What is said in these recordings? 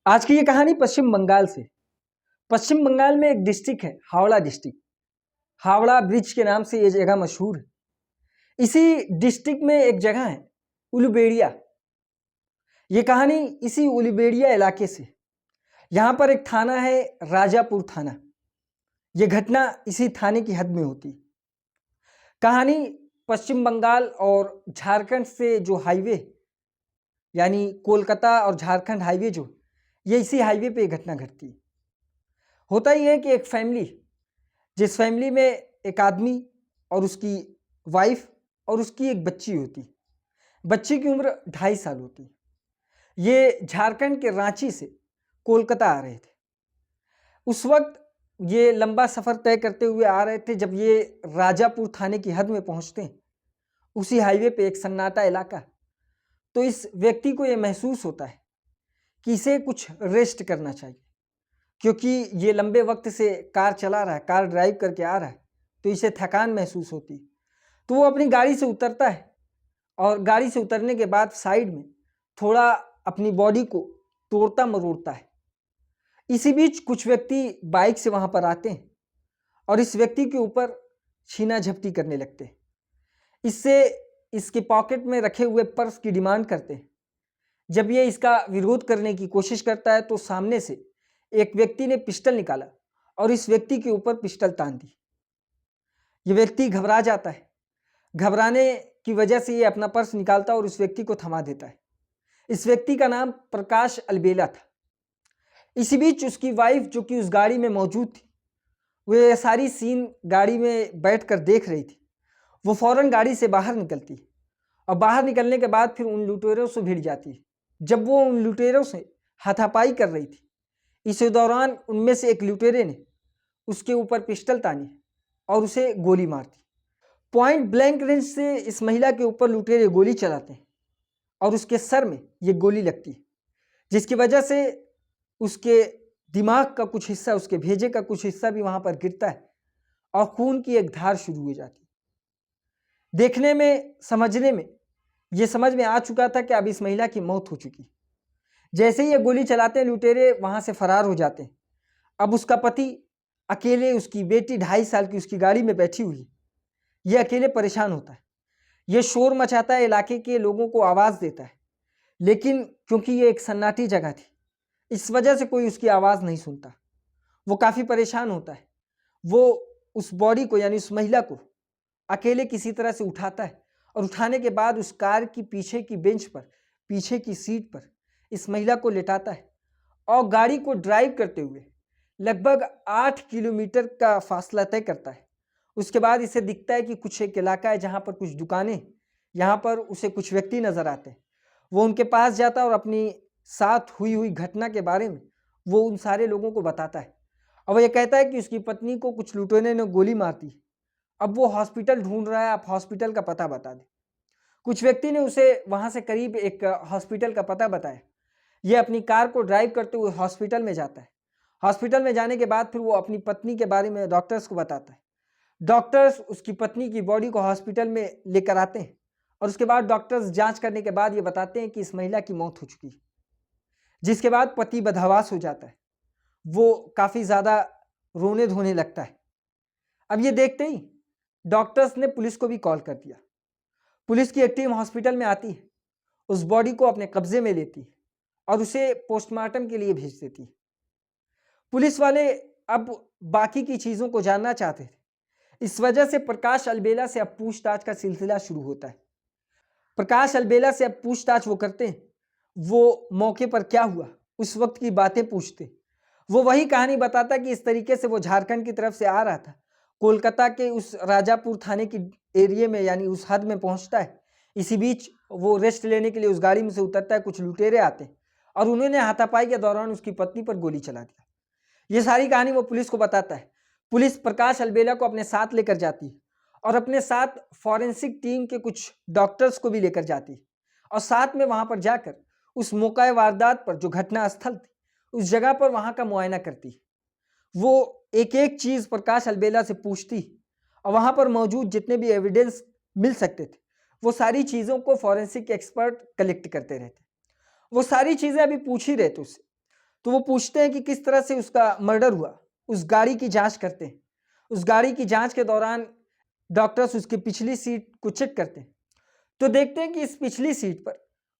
आज की ये कहानी पश्चिम बंगाल से। पश्चिम बंगाल में एक डिस्ट्रिक्ट है, हावड़ा डिस्ट्रिक्ट। हावड़ा ब्रिज के नाम से ये जगह मशहूर है। इसी डिस्ट्रिक्ट में एक जगह है उलुबेड़िया। ये कहानी इसी उलुबेड़िया इलाके से। यहाँ पर एक थाना है, राजापुर थाना। ये घटना इसी थाने की हद में होती। कहानी पश्चिम बंगाल और झारखंड से जो हाईवे, यानी कोलकाता और झारखंड हाईवे जो, ये इसी हाईवे पे घटना घटती। होता ही है कि एक फैमिली, जिस फैमिली में एक आदमी और उसकी वाइफ और उसकी एक बच्ची होती। बच्ची की उम्र 2.5 साल होती। ये झारखंड के रांची से कोलकाता आ रहे थे। उस वक्त ये लंबा सफ़र तय करते हुए आ रहे थे। जब ये राजापुर थाने की हद में पहुंचते हैं, उसी हाईवे पे एक सन्नाटा इलाका, तो इस व्यक्ति को ये महसूस होता है कि इसे कुछ रेस्ट करना चाहिए, क्योंकि ये लंबे वक्त से कार चला रहा है, कार ड्राइव करके आ रहा है, तो इसे थकान महसूस होती। तो वो अपनी गाड़ी से उतरता है और गाड़ी से उतरने के बाद साइड में थोड़ा अपनी बॉडी को तोड़ता मरोड़ता है। इसी बीच कुछ व्यक्ति बाइक से वहाँ पर आते हैं और इस व्यक्ति के ऊपर छीना झपटी करने लगते हैं। इससे इसके पॉकेट में रखे हुए पर्स की डिमांड करते हैं। जब ये इसका विरोध करने की कोशिश करता है तो सामने से एक व्यक्ति ने पिस्टल निकाला और इस व्यक्ति के ऊपर पिस्टल तान दी। ये व्यक्ति घबरा जाता है। घबराने की वजह से ये अपना पर्स निकालता और उस व्यक्ति को थमा देता है। इस व्यक्ति का नाम प्रकाश अलबेला था। इसी बीच उसकी वाइफ, जो कि उस गाड़ी में मौजूद थी, वो ये सारी सीन गाड़ी में बैठकर देख रही थी। वो फौरन गाड़ी से बाहर निकलती और बाहर निकलने के बाद फिर उन लुटेरों से भिड़ जाती। जब वो उन लुटेरों से हाथापाई कर रही थी, इसी दौरान उनमें से एक लुटेरे ने उसके ऊपर पिस्टल तानी और उसे गोली मार दी। पॉइंट ब्लैंक रेंज से इस महिला के ऊपर लुटेरे गोली चलाते हैं और उसके सर में ये गोली लगती है, जिसकी वजह से उसके दिमाग का कुछ हिस्सा, उसके भेजे का कुछ हिस्सा भी वहां पर गिरता है और खून की एक धार शुरू हो जाती है। देखने में, समझने में ये समझ में आ चुका था कि अब इस महिला की मौत हो चुकी। जैसे ही ये गोली चलाते हैं, लुटेरे वहां से फरार हो जाते हैं। अब उसका पति अकेले, उसकी बेटी 2.5 साल की उसकी गाड़ी में बैठी हुई, ये अकेले परेशान होता है। ये शोर मचाता है, इलाके के लोगों को आवाज़ देता है, लेकिन क्योंकि ये एक सन्नाटी जगह थी, इस वजह से कोई उसकी आवाज़ नहीं सुनता। वो काफ़ी परेशान होता है। वो उस बॉडी को, यानी उस महिला को अकेले किसी तरह से उठाता है और उठाने के बाद उस कार की पीछे की बेंच पर, पीछे की सीट पर इस महिला को लेटाता है और गाड़ी को ड्राइव करते हुए लगभग 8 किलोमीटर का फासला तय करता है। उसके बाद इसे दिखता है कि कुछ एक इलाका है जहाँ पर कुछ दुकानें, यहाँ पर उसे कुछ व्यक्ति नज़र आते हैं। वो उनके पास जाता है और अपनी साथ हुई घटना के बारे में वो उन सारे लोगों को बताता है। और वो ये कहता है कि उसकी पत्नी को कुछ लुटेरों ने गोली मार दी। अब वो हॉस्पिटल ढूंढ रहा है, आप हॉस्पिटल का पता बता दें। कुछ व्यक्ति ने उसे वहाँ से करीब एक हॉस्पिटल का पता बताया। ये अपनी कार को ड्राइव करते हुए हॉस्पिटल में जाता है। हॉस्पिटल में जाने के बाद फिर वो अपनी पत्नी के बारे में डॉक्टर्स को बताता है। डॉक्टर्स उसकी पत्नी की बॉडी को हॉस्पिटल में लेकर आते हैं और उसके बाद डॉक्टर्स जांच करने के बाद ये बताते हैं कि इस महिला की मौत हो चुकी है। जिसके बाद पति बदहवास हो जाता है। वो काफ़ी ज़्यादा रोने धोने लगता है। अब ये देखते ही डॉक्टर्स ने पुलिस को भी कॉल कर दिया। पुलिस की एक टीम हॉस्पिटल में आती है, उस बॉडी को अपने कब्जे में लेती है और उसे पोस्टमार्टम के लिए भेज देती है। पुलिस वाले अब बाकी की चीज़ों को जानना चाहते थे। इस वजह से प्रकाश अलबेला से अब पूछताछ का सिलसिला शुरू होता है। प्रकाश अलबेला से अब पूछताछ वो करते हैं। वो मौके पर क्या हुआ, उस वक्त की बातें पूछते। वो वही कहानी बताता कि इस तरीके से वो झारखंड की तरफ से आ रहा था, कोलकाता के उस राजापुर थाने की एरिया में, यानी उस हद में पहुंचता है। इसी बीच वो रेस्ट लेने के लिए उस गाड़ी में से उतरता है। कुछ लुटेरे आते हैं और उन्होंने हाथापाई के दौरान उसकी पत्नी पर गोली चला दिया। ये सारी कहानी वो पुलिस को बताता है। पुलिस प्रकाश अलबेला को अपने साथ लेकर जाती है और अपने साथ फॉरेंसिक टीम के कुछ डॉक्टर्स को भी लेकर जाती है और साथ में वहां पर जाकर उस मौका वारदात पर, जो घटना स्थल थी, उस जगह पर वहां का मुआयना करती है। वो एक एक चीज प्रकाश अलबेला से पूछती और वहां पर मौजूद जितने भी एविडेंस मिल सकते थे, वो सारी चीजों को फॉरेंसिक एक्सपर्ट कलेक्ट करते रहते। वो सारी चीजें अभी पूछ ही रहे थे उससे। तो वो पूछते हैं कि किस तरह से उसका मर्डर हुआ। उस गाड़ी की जांच करते हैं। उस गाड़ी की जांच के दौरान डॉक्टर्स उसकी पिछली सीट को चेक करते हैं, तो देखते हैं कि इस पिछली सीट पर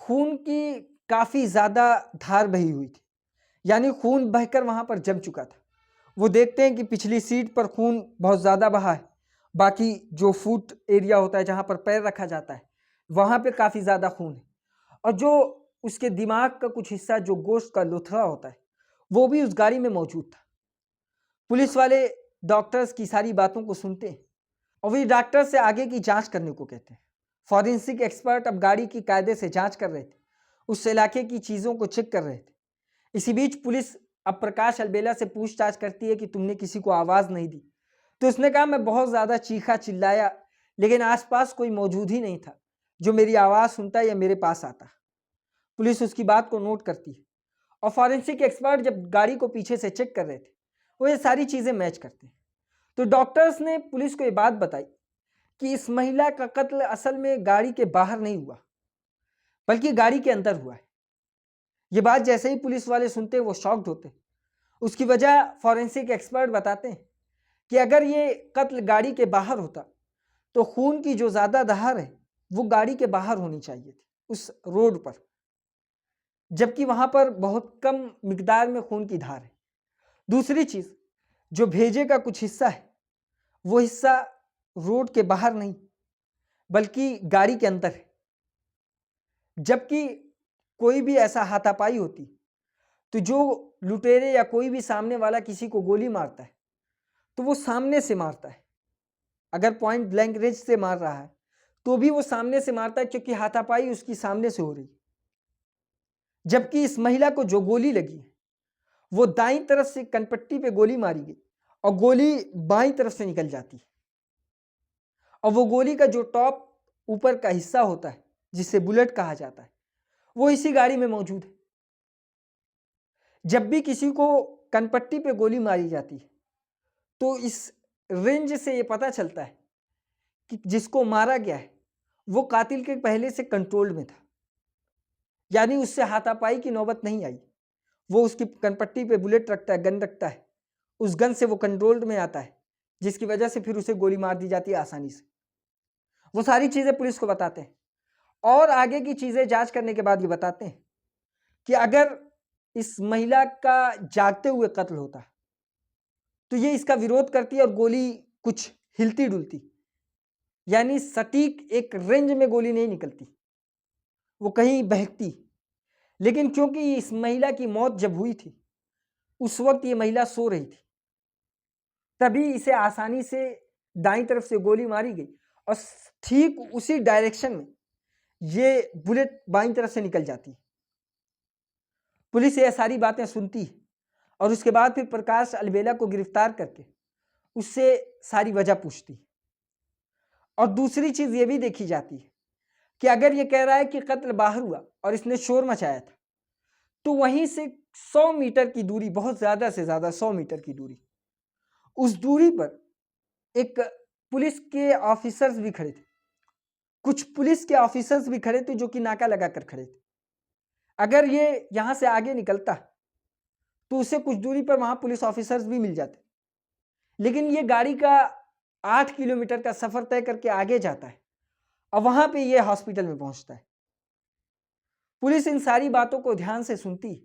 खून की काफी ज्यादा धार बही हुई थी, यानी खून बहकर वहां पर जम चुका था। वो देखते हैं कि पिछली सीट पर खून बहुत ज्यादा बहा है, बाकी जो फुट एरिया होता है जहां पर पैर रखा जाता है वहां पे काफी ज्यादा खून है, और जो उसके दिमाग का कुछ हिस्सा जो गोश्त का लुथड़ा होता है वो भी उस गाड़ी में मौजूद था। पुलिस वाले डॉक्टर्स की सारी बातों को सुनते हैं और वही डॉक्टर से आगे की जांच करने को कहते हैं। फॉरेंसिक एक्सपर्ट अब गाड़ी की कायदे से जांच कर रहे थे, उस इलाके की चीजों को चेक कर रहे थे। इसी बीच पुलिस अब प्रकाश अलबेला से पूछताछ करती है कि तुमने किसी को आवाज नहीं दी। तो उसने कहा मैं बहुत ज्यादा चीखा चिल्लाया, लेकिन आसपास कोई मौजूद ही नहीं था जो मेरी आवाज सुनता या मेरे पास आता। पुलिस उसकी बात को नोट करती है और फॉरेंसिक एक्सपर्ट जब गाड़ी को पीछे से चेक कर रहे थे वो ये सारी चीजें मैच करते हैं। तो डॉक्टर्स ने पुलिस को ये बात बताई कि इस महिला का कत्ल असल में गाड़ी के बाहर नहीं हुआ बल्कि गाड़ी के अंदर हुआ है। ये बात जैसे ही पुलिस वाले सुनते हैं वो शॉक्ड होते हैं। उसकी वजह फॉरेंसिक एक्सपर्ट बताते हैं कि अगर ये कत्ल गाड़ी के बाहर होता तो खून की जो ज्यादा धार है वो गाड़ी के बाहर होनी चाहिए थी, उस रोड पर, जबकि वहां पर बहुत कम मिकदार में खून की धार है। दूसरी चीज, जो भेजे का कुछ हिस्सा है वो हिस्सा रोड के बाहर नहीं बल्कि गाड़ी के अंदर है। जबकि कोई भी ऐसा हाथापाई होती तो जो लुटेरे या कोई भी सामने वाला किसी को गोली मारता है तो वो सामने से मारता है। अगर पॉइंट ब्लैंक रेंज से मार रहा है तो भी वो सामने से मारता है, क्योंकि हाथापाई उसकी सामने से हो रही। जबकि इस महिला को जो गोली लगी है वो दाईं तरफ से कनपट्टी पे गोली मारी गई और गोली बाईं तरफ से निकल जाती है, और वो गोली का जो टॉप ऊपर का हिस्सा होता है जिसे बुलेट कहा जाता है वो इसी गाड़ी में मौजूद है। जब भी किसी को कनपट्टी पे गोली मारी जाती है तो इस रेंज से ये पता चलता है कि जिसको मारा गया है वो कातिल के पहले से कंट्रोल में था, यानी उससे हाथापाई की नौबत नहीं आई। वो उसकी कनपट्टी पे बुलेट रखता है, गन रखता है, उस गन से वो कंट्रोल में आता है, जिसकी वजह से फिर उसे गोली मार दी जाती है आसानी से। वो सारी चीजें पुलिस को बताते हैं और आगे की चीजें जांच करने के बाद ये बताते हैं कि अगर इस महिला का जागते हुए कत्ल होता तो ये इसका विरोध करती और गोली कुछ हिलती डुलती, यानी सटीक एक रेंज में गोली नहीं निकलती, वो कहीं बहकती। लेकिन क्योंकि इस महिला की मौत जब हुई थी उस वक्त ये महिला सो रही थी, तभी इसे आसानी से दाईं तरफ से गोली मारी गई और ठीक उसी डायरेक्शन में ये बुलेट बाईं तरफ से निकल जाती। पुलिस ये सारी बातें सुनती है और उसके बाद फिर प्रकाश अलबेला को गिरफ्तार करके उससे सारी वजह पूछती। और दूसरी चीज ये भी देखी जाती है कि अगर ये कह रहा है कि कत्ल बाहर हुआ और इसने शोर मचाया था तो वहीं से 100 मीटर की दूरी, बहुत ज्यादा से ज्यादा 100 मीटर की दूरी, उस दूरी पर एक पुलिस के ऑफिसर्स भी खड़े थे। कुछ पुलिस के ऑफिसर्स भी खड़े थे जो कि नाका लगाकर खड़े थे। अगर ये यहां से आगे निकलता तो उसे कुछ दूरी पर वहां पुलिस ऑफिसर्स भी मिल जाते, लेकिन ये गाड़ी का 8 किलोमीटर का सफर तय करके आगे जाता है और वहां पे ये हॉस्पिटल में पहुंचता है। पुलिस इन सारी बातों को ध्यान से सुनती है,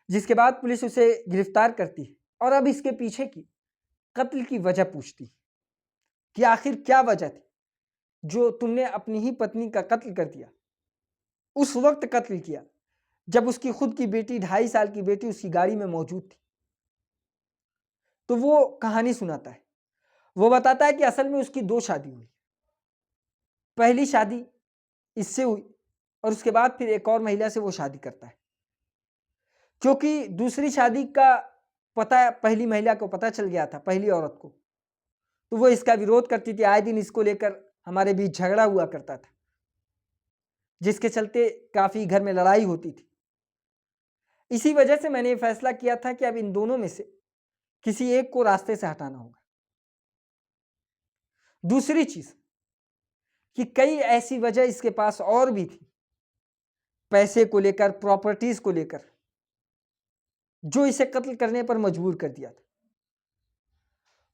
जिसके बाद पुलिस उसे गिरफ्तार करती है और अब इसके पीछे की कत्ल की वजह पूछती कि आखिर क्या वजह थी जो तुमने अपनी ही पत्नी का कत्ल कर दिया, उस वक्त कत्ल किया जब उसकी खुद की बेटी, 2.5 साल की बेटी उसकी गाड़ी में मौजूद थी। तो वो कहानी सुनाता है। वो बताता है कि असल में उसकी 2 शादी हुई। पहली शादी इससे हुई और उसके बाद फिर एक और महिला से वो शादी करता है। क्योंकि दूसरी शादी का पता पहली महिला को पता चल गया था, पहली औरत को, तो वो इसका विरोध करती थी। आए दिन इसको लेकर हमारे बीच झगड़ा हुआ करता था, जिसके चलते काफी घर में लड़ाई होती थी। इसी वजह से मैंने ये फैसला किया था कि अब इन दोनों में से किसी एक को रास्ते से हटाना होगा। दूसरी चीज कि कई ऐसी वजह इसके पास और भी थी, पैसे को लेकर, प्रॉपर्टीज को लेकर, जो इसे कत्ल करने पर मजबूर कर दिया था।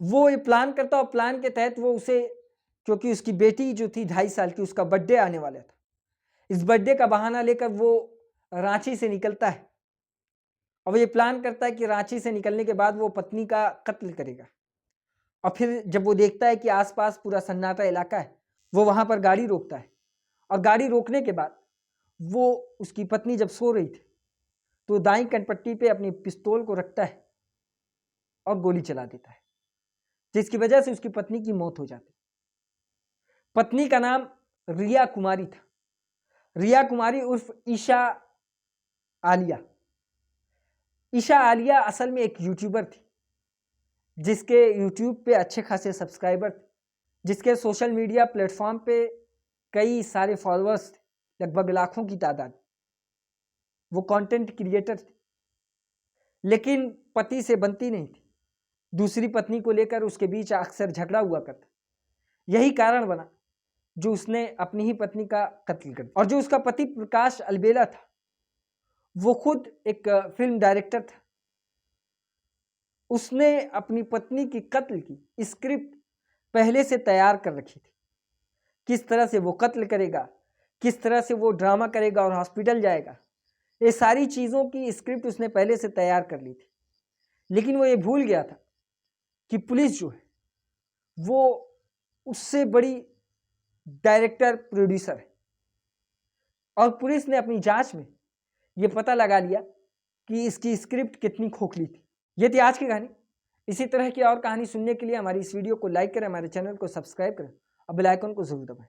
वो ये प्लान करता और प्लान के तहत वो उसे, क्योंकि उसकी बेटी जो थी 2.5 साल की, उसका बर्थडे आने वाला था, इस बर्थडे का बहाना लेकर वो रांची से निकलता है और ये प्लान करता है कि रांची से निकलने के बाद वो पत्नी का कत्ल करेगा। और फिर जब वो देखता है कि आसपास पूरा सन्नाटा इलाका है, वो वहां पर गाड़ी रोकता है और गाड़ी रोकने के बाद वो उसकी पत्नी जब सो रही थी तो दाईं कनपट्टी पे अपनी पिस्तौल को रखता है और गोली चला देता है, जिसकी वजह से उसकी पत्नी की मौत हो जाती है। पत्नी का नाम रिया कुमारी था, रिया कुमारी उर्फ ईशा आलिया। ईशा आलिया असल में एक यूट्यूबर थी, जिसके यूट्यूब पे अच्छे खासे सब्सक्राइबर थे, जिसके सोशल मीडिया प्लेटफॉर्म पे कई सारे फॉलोअर्स थे, लगभग लाखों की तादाद। वो कंटेंट क्रिएटर थे, लेकिन पति से बनती नहीं थी। दूसरी पत्नी को लेकर उसके बीच अक्सर झगड़ा हुआ करता। यही कारण बना जो उसने अपनी ही पत्नी का कत्ल कर दिया। और जो उसका पति प्रकाश अलबेला था, वो खुद एक फिल्म डायरेक्टर था। उसने अपनी पत्नी की कत्ल की स्क्रिप्ट पहले से तैयार कर रखी थी, किस तरह से वो कत्ल करेगा, किस तरह से वो ड्रामा करेगा और हॉस्पिटल जाएगा, ये सारी चीज़ों की स्क्रिप्ट उसने पहले से तैयार कर ली थी। लेकिन वो ये भूल गया था कि पुलिस जो है वो उससे बड़ी डायरेक्टर प्रोड्यूसर है, और पुलिस ने अपनी जांच में ये पता लगा लिया कि इसकी स्क्रिप्ट कितनी खोखली थी। ये थी आज की कहानी। इसी तरह की और कहानी सुनने के लिए हमारी इस वीडियो को लाइक करें, हमारे चैनल को सब्सक्राइब करें और बेल आइकन को जरूर दबाएं।